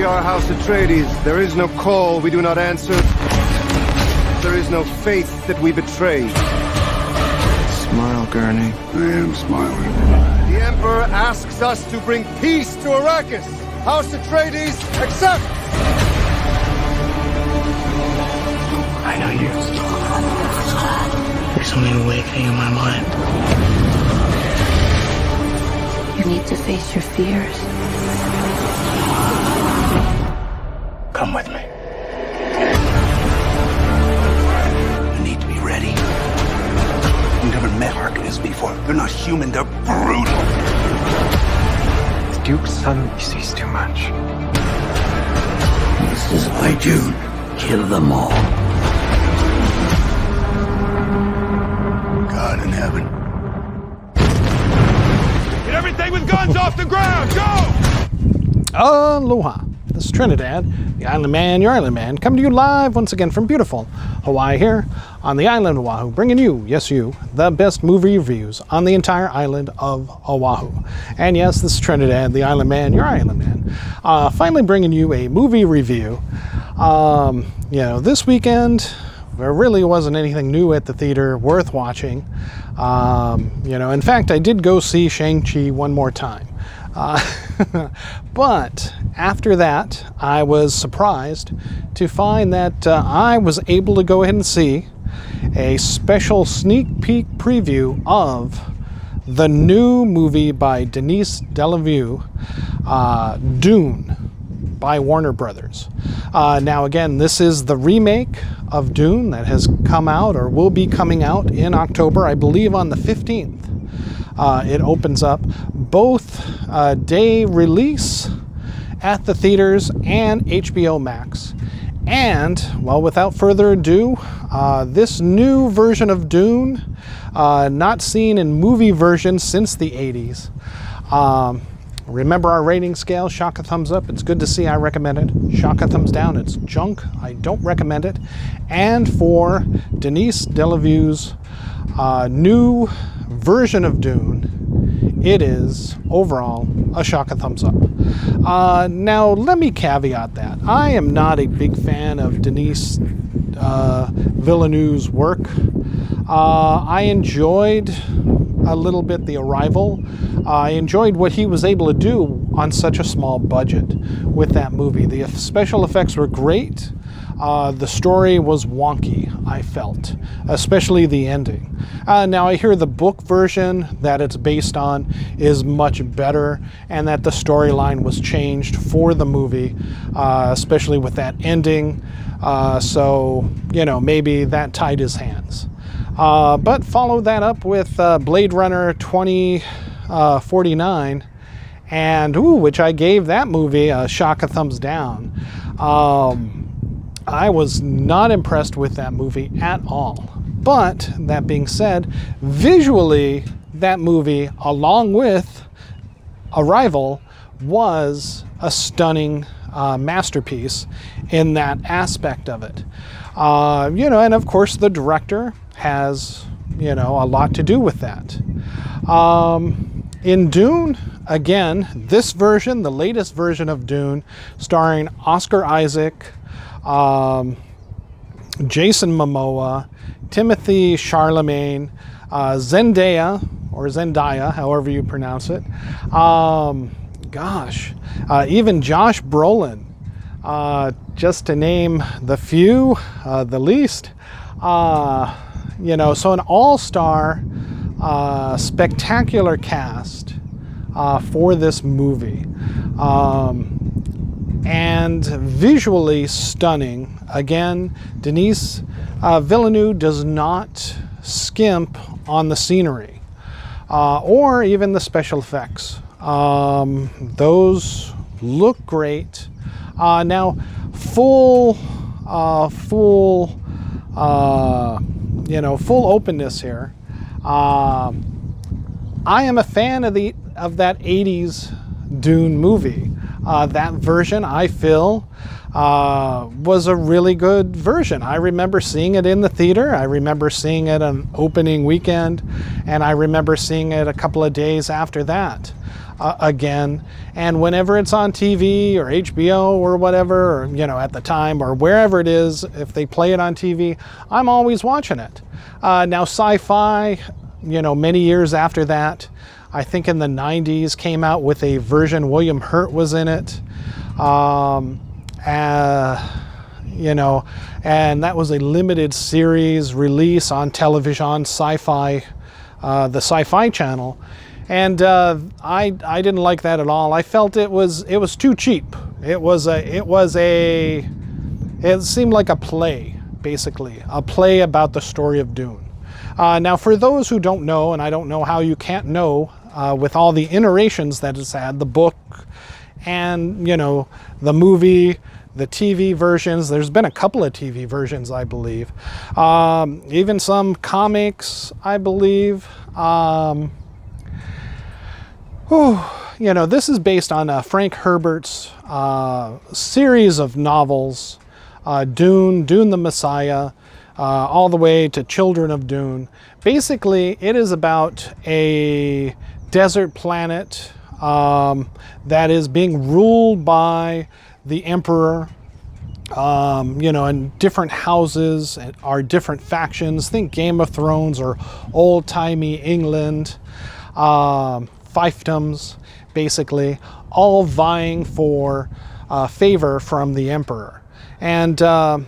We are House Atreides. There is no call we do not answer. There is no faith that we betray. Smile, Gurney. I am smiling. The Emperor asks us to bring peace to Arrakis. House Atreides, accept! I know you. There's only a way thing in my mind. You need to face your fears. Come with me. You need to be ready. You've never met Arrakis before. They're not human, they're brutal. The Duke's son, he sees too much. This is my Dune. Kill them all. God in heaven. Get everything with guns off the ground! Go! Aloha. This is Trinidad, the Island Man, your Island Man, coming to you live once again from beautiful Hawaii here on the island of Oahu, bringing you, yes you, the best movie reviews on the entire island of Oahu. And yes, this is Trinidad, the Island Man, your Island Man, finally bringing you a movie review. This weekend, there really wasn't anything new at the theater worth watching. In fact, I did go see Shang-Chi one more time. But after that, I was surprised to find that I was able to go ahead and see a special sneak peek preview of the new movie by Denis Villeneuve, Dune, by Warner Brothers. Now again, this is the remake of Dune that has come out or will be coming out in October, I believe on the 15th. It opens up both day release at the theaters and HBO Max. And, well, without further ado, this new version of Dune, not seen in movie versions since the 80s. Remember our rating scale, shock a thumbs up, it's good to see, I recommend it. Shock a thumbs down, it's junk, I don't recommend it. And for Denis Villeneuve's new version of Dune, it is overall a shock a thumbs up. Now let me caveat that I am not a big fan of Denis Villeneuve's work. I enjoyed a little bit The Arrival. I enjoyed what he was able to do on such a small budget with that movie. The special effects were great. The story was wonky, I felt, especially the ending. Now I hear the book version that it's based on is much better and that the storyline was changed for the movie, especially with that ending. So, maybe that tied his hands. But follow that up with Blade Runner 2049, and which I gave that movie a shock a thumbs down. I was not impressed with that movie at all. But that being said, visually, that movie, along with Arrival, was a stunning masterpiece in that aspect of it. And of course, the director has, a lot to do with that. In Dune, again, this version, the latest version of Dune, starring Oscar Isaac, Jason Momoa, Timothy Chalamet, Zendaya, however you pronounce it. Even Josh Brolin, just to name the few, the least. So an all-star, spectacular cast for this movie. And visually stunning. Again, Denis Villeneuve does not skimp on the scenery or even the special effects. Those look great. Now, full openness here. I am a fan of that 80s Dune movie. That version, I feel, was a really good version. I remember seeing it in the theater. I remember seeing it on opening weekend, and I remember seeing it a couple of days after that. again. And whenever it's on TV or HBO or whatever, or, you know, at the time or wherever it is, if they play it on TV, I'm always watching it. Now, Sci-Fi, you know, many years after that, I think in the 90s, came out with a version. William Hurt was in it. You know, and that was a limited series release on television, on Sci-Fi, the Sci-Fi channel. And I didn't like that at all. I felt it was too cheap. It seemed like a play, basically, a play about the story of Dune. Now, for those who don't know, and I don't know how you can't know, with all the iterations that it's had, the book and, you know, the movie, the TV versions. There's been a couple of TV versions, I believe. Even some comics, I believe. You know, this is based on Frank Herbert's series of novels, Dune the Messiah, all the way to Children of Dune. Basically, it is about a desert planet that is being ruled by the Emperor, you know, and different houses are different factions. Think Game of Thrones or old-timey England, fiefdoms, basically, all vying for favor from the Emperor. And, and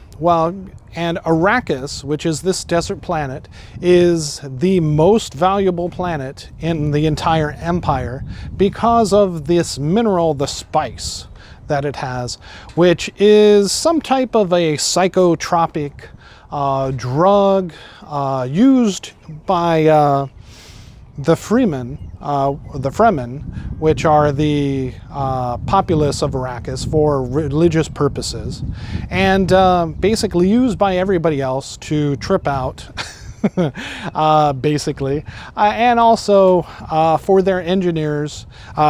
Arrakis, which is this desert planet, is the most valuable planet in the entire empire because of this mineral, the spice, that it has, which is some type of a psychotropic drug used by the Fremen, which are the populace of Arrakis for religious purposes, and basically used by everybody else to trip out, basically, and also for their engineers.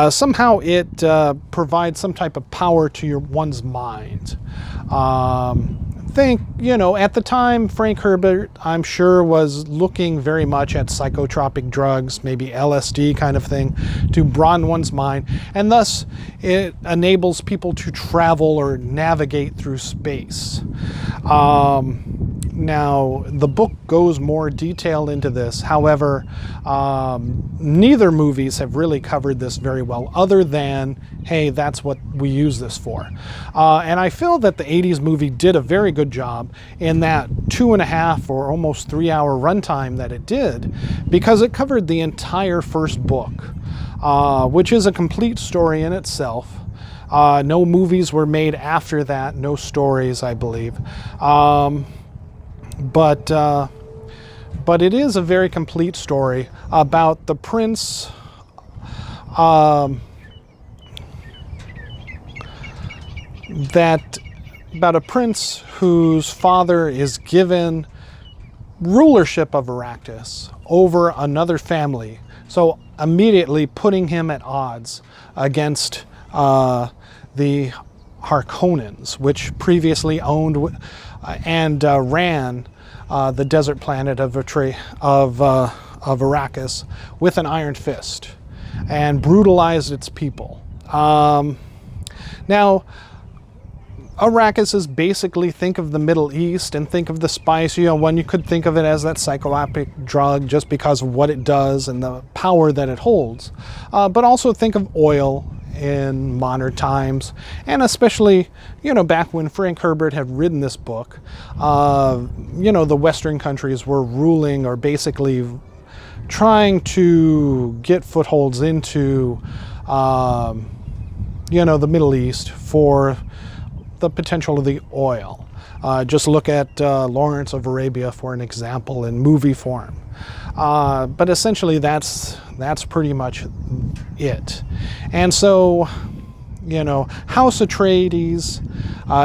Somehow it provides some type of power to one's mind. Think, you know, at the time, Frank Herbert, I'm sure, was looking very much at psychotropic drugs, maybe LSD kind of thing, to broaden one's mind, and thus it enables people to travel or navigate through space. Now, the book goes more detailed into this. However, neither movies have really covered this very well, other than, hey, that's what we use this for. And I feel that the 80s movie did a very good job in that 2.5 or almost 3 hour runtime that it did, because it covered the entire first book, which is a complete story in itself. No movies were made after that, no stories, I believe. But it is a very complete story about the prince, about a prince whose father is given rulership of Arrakis over another family, so immediately putting him at odds against the Harkonnens, which previously owned and ran the desert planet of Arrakis with an iron fist and brutalized its people. Now, Arrakis is basically, think of the Middle East and think of the spice. You know, one, you could think of it as that psychoactive drug just because of what it does and the power that it holds. But also think of oil in modern times, and especially, you know, back when Frank Herbert had written this book, you know, the Western countries were ruling or basically trying to get footholds into, you know, the Middle East for the potential of the oil. Just look at Lawrence of Arabia for an example in movie form. But essentially that's pretty much it. And so, you know, House Atreides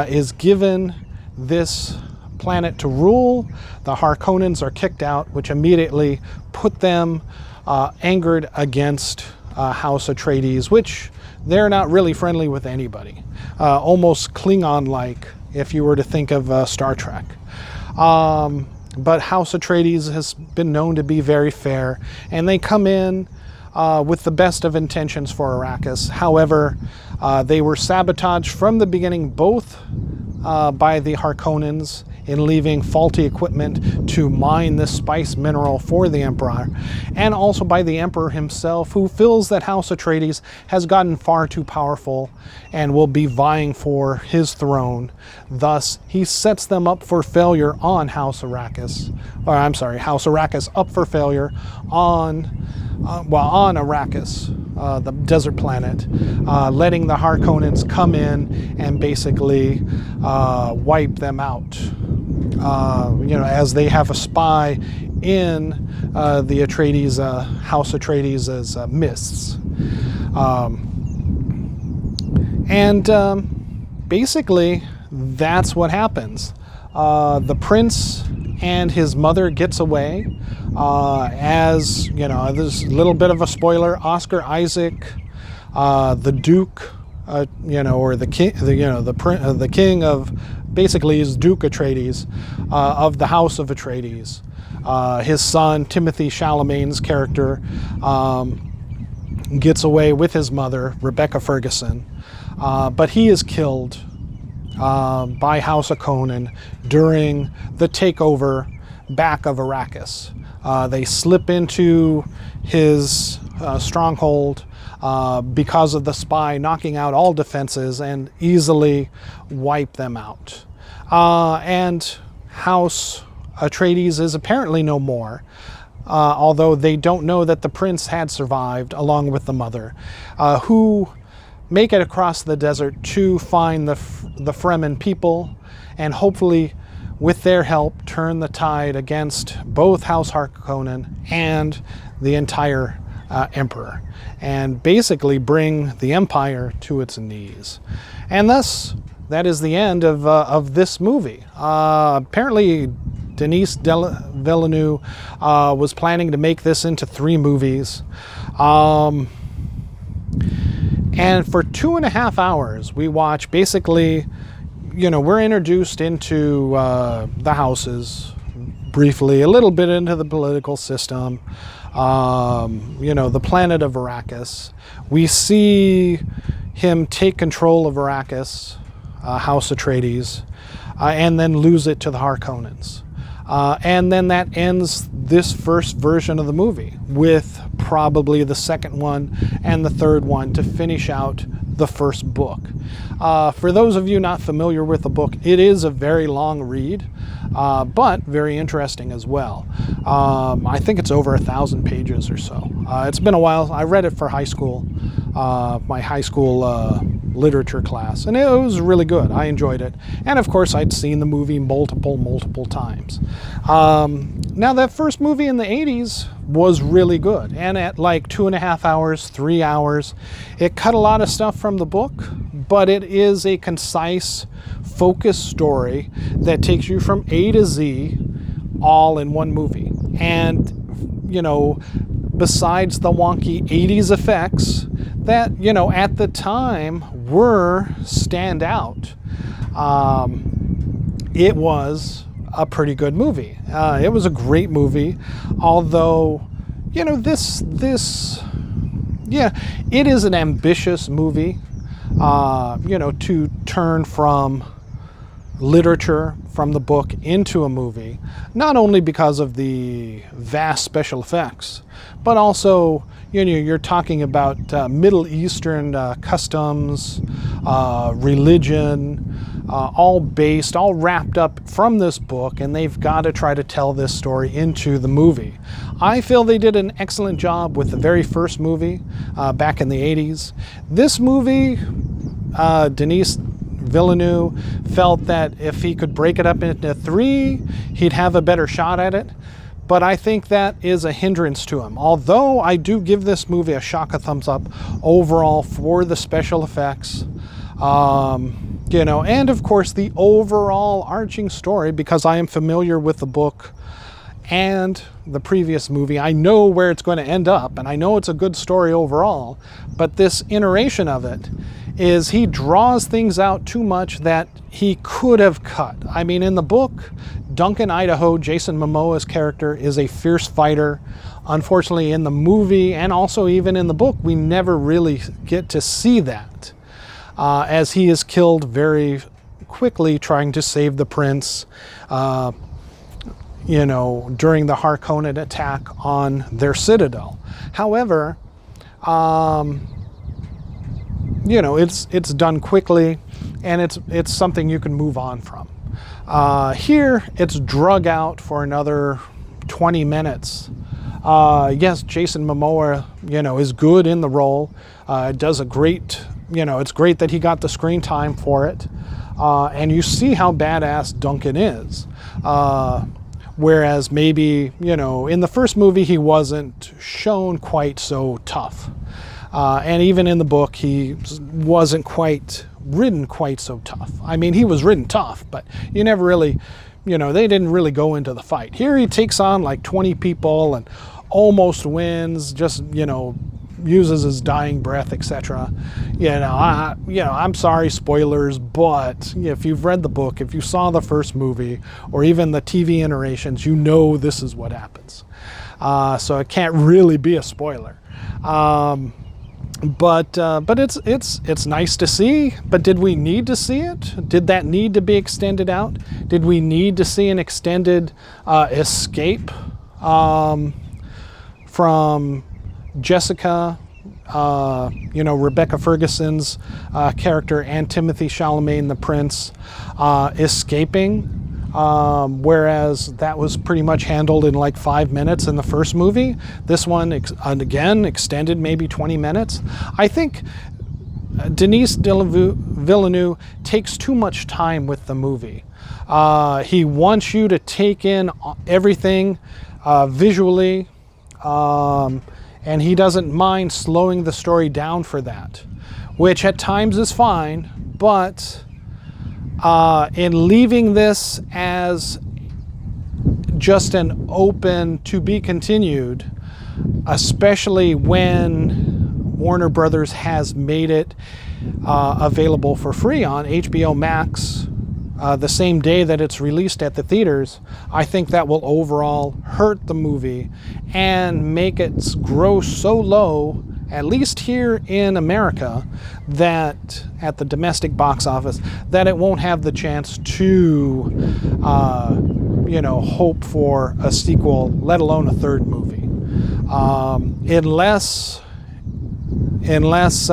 is given this planet to rule. The Harkonnens are kicked out, which immediately put them angered against House Atreides, which they're not really friendly with anybody. Almost Klingon-like, if you were to think of Star Trek. But House Atreides has been known to be very fair, and they come in with the best of intentions for Arrakis. However, they were sabotaged from the beginning, both by the Harkonnens in leaving faulty equipment to mine this spice mineral for the Emperor, and also by the Emperor himself, who feels that House Atreides has gotten far too powerful and will be vying for his throne. Thus, he sets them up for failure on House Arrakis. Or, I'm sorry, House Arrakis up for failure on Arrakis, the desert planet, letting the Harkonnens come in and basically wipe them out. As they have a spy in the Atreides, House Atreides' mists. Basically, that's what happens. The prince and his mother gets away. As you know, there's a little bit of a spoiler. Oscar Isaac, the Duke, or the king, the king of, basically is Duke Atreides, of the House of Atreides. His son Timothy Chalamet's character gets away with his mother Rebecca Ferguson, but he is killed by House Harkonnen during the takeover back of Arrakis. They slip into his stronghold because of the spy knocking out all defenses and easily wipe them out. And House Atreides is apparently no more, although they don't know that the prince had survived along with the mother, who make it across the desert to find the Fremen people, and hopefully with their help turn the tide against both House Harkonnen and the entire Emperor, and basically bring the Empire to its knees. And thus, that is the end of this movie. Apparently, Denis Villeneuve was planning to make this into 3 movies. And for 2.5 hours, we watch basically, we're introduced into the houses briefly, a little bit into the political system, the planet of Arrakis. We see him take control of Arrakis, House Atreides, and then lose it to the Harkonnens. And then that ends this first version of the movie, with probably the second one and the third one to finish out the first book. For those of you not familiar with the book, it is a very long read, but very interesting as well. I think it's over 1,000 pages or so. It's been a while. I read it for high school, my high school literature class, and it was really good. I enjoyed it. And of course, I'd seen the movie multiple times. Now, that first movie in the 80s was really good, and at like 2.5 hours, 3 hours, it cut a lot of stuff from the book, but it is a concise, focused story that takes you from A to Z all in one movie. And, besides the wonky 80s effects that, at the time were standout, it was a pretty good movie. It was a great movie, although, it is an ambitious movie, to turn from literature, from the book, into a movie, not only because of the vast special effects, but also, you're talking about Middle Eastern customs, religion, all wrapped up from this book, and they've got to try to tell this story into the movie. I feel they did an excellent job with the very first movie back in the 80s. This movie, Denis Villeneuve felt that if he could break it up into 3, he'd have a better shot at it. But I think that is a hindrance to him. Although I do give this movie a shock of thumbs up overall for the special effects, and of course the overall arching story, because I am familiar with the book and the previous movie. I know where it's going to end up, and I know it's a good story overall, but this iteration of it is he draws things out too much that he could have cut. I mean, in the book, Duncan, Idaho, Jason Momoa's character, is a fierce fighter. Unfortunately, in the movie and also even in the book, we never really get to see that, as he is killed very quickly trying to save the prince, you know, during the Harkonnen attack on their citadel. However, you know, it's done quickly, and it's something you can move on from. Here, it's drug out for another 20 minutes. Yes, Jason Momoa, you know, is good in the role. Does a great, you know, it's great that he got the screen time for it. And you see how badass Duncan is. Whereas maybe, you know, in the first movie, he wasn't shown quite so tough. And even in the book, he wasn't quite ridden quite so tough. I mean, he was ridden tough, but you never really, you know, they didn't really go into the fight. Here he takes on like 20 people and almost wins, just, you know, uses his dying breath, etc. You know, I'm sorry, spoilers, but if you've read the book, if you saw the first movie, or even the TV iterations, you know this is what happens. So it can't really be a spoiler. But it's nice to see. But did we need to see it? Did that need to be extended out? Did we need to see an extended escape from Jessica, you know, Rebecca Ferguson's character, and Timothée Chalamet, the prince, escaping? Whereas that was pretty much handled in like 5 minutes in the first movie. This one, again, extended maybe 20 minutes. I think Denis Villeneuve takes too much time with the movie. He wants you to take in everything visually, and he doesn't mind slowing the story down for that, which at times is fine, but in leaving this as just an open to be continued, especially when Warner Brothers has made it available for free on HBO Max the same day that it's released at the theaters, I think that will overall hurt the movie and make it grow so low, at least here in America, that at the domestic box office, that it won't have the chance to, you know, hope for a sequel, let alone a third movie. Unless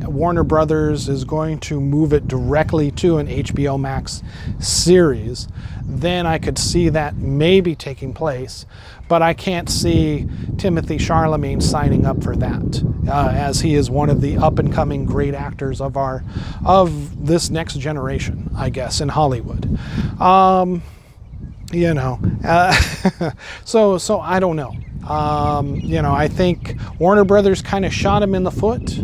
Warner Brothers is going to move it directly to an HBO Max series, then I could see that maybe taking place. But I can't see Timothée Chalamet signing up for that, as he is one of the up-and-coming great actors of this next generation, I guess, in Hollywood. You know, so I don't know. You know, I think Warner Brothers kind of shot him in the foot.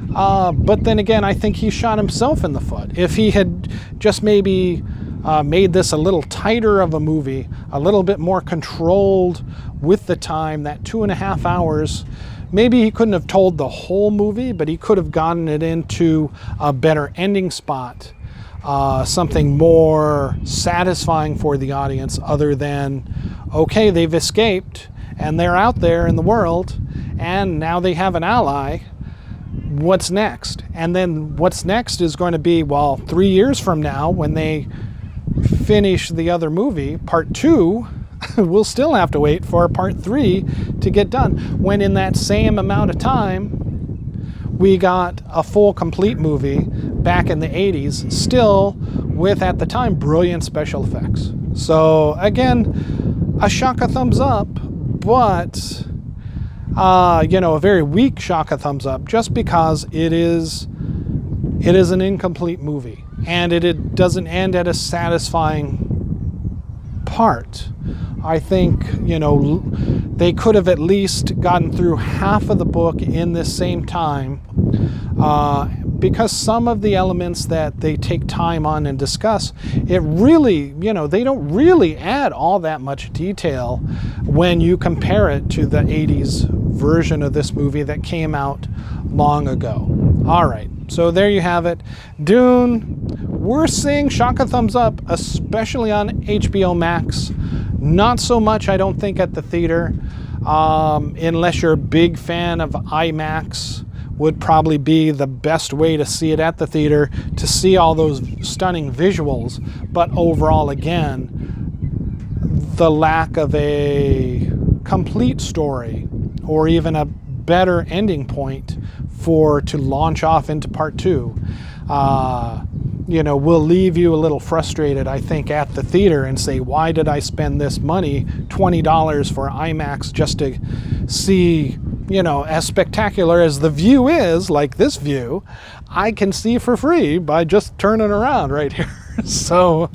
But then again, I think he shot himself in the foot. If he had just maybe made this a little tighter of a movie, a little bit more controlled with the time, that 2.5 hours, maybe he couldn't have told the whole movie, but he could have gotten it into a better ending spot, something more satisfying for the audience, other than, okay, they've escaped and they're out there in the world and now they have an ally. What's next? And then what's next is going to be, well, 3 years from now, when they finish the other movie, part 2, we'll still have to wait for part 3 to get done. When in that same amount of time, we got a full, complete movie back in the 80s, still with, at the time, brilliant special effects. So again, a shock, a thumbs up, but you know, a very weak shock, a thumbs up, just because it is an incomplete movie, and it doesn't end at a satisfying part. I think, you know, they could have at least gotten through half of the book in this same time, because some of the elements that they take time on and discuss, it really, you know, they don't really add all that much detail when you compare it to the 80s version of this movie that came out long ago. All right, so there you have it. Dune we're seeing Shaka thumbs up, especially on HBO Max. Not so much, I don't think, at the theater, unless you're a big fan of IMAX. Would probably be the best way to see it at the theater, to see all those stunning visuals. But overall, again, the lack of a complete story or even a better ending point to launch off into part 2, will leave you a little frustrated, I think, at the theater and say, why did I spend this money, $20 for IMAX, just to see, as spectacular as the view is, like this view, I can see for free by just turning around right here. So,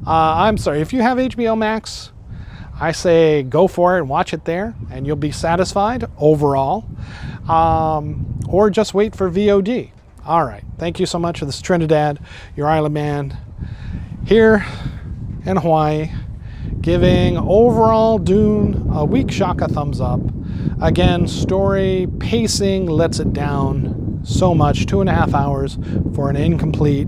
I'm sorry. If you have HBO Max, I say go for it and watch it there, and you'll be satisfied overall. Or just wait for VOD. All right. Thank you so much. This is Trinidad, your Island Man, here in Hawaii, giving overall Dune a weak Shaka thumbs up. Again, story pacing lets it down so much. 2.5 hours for an incomplete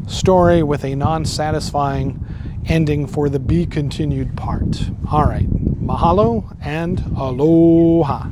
story with a non-satisfying ending for the be continued part. All right. Mahalo and aloha.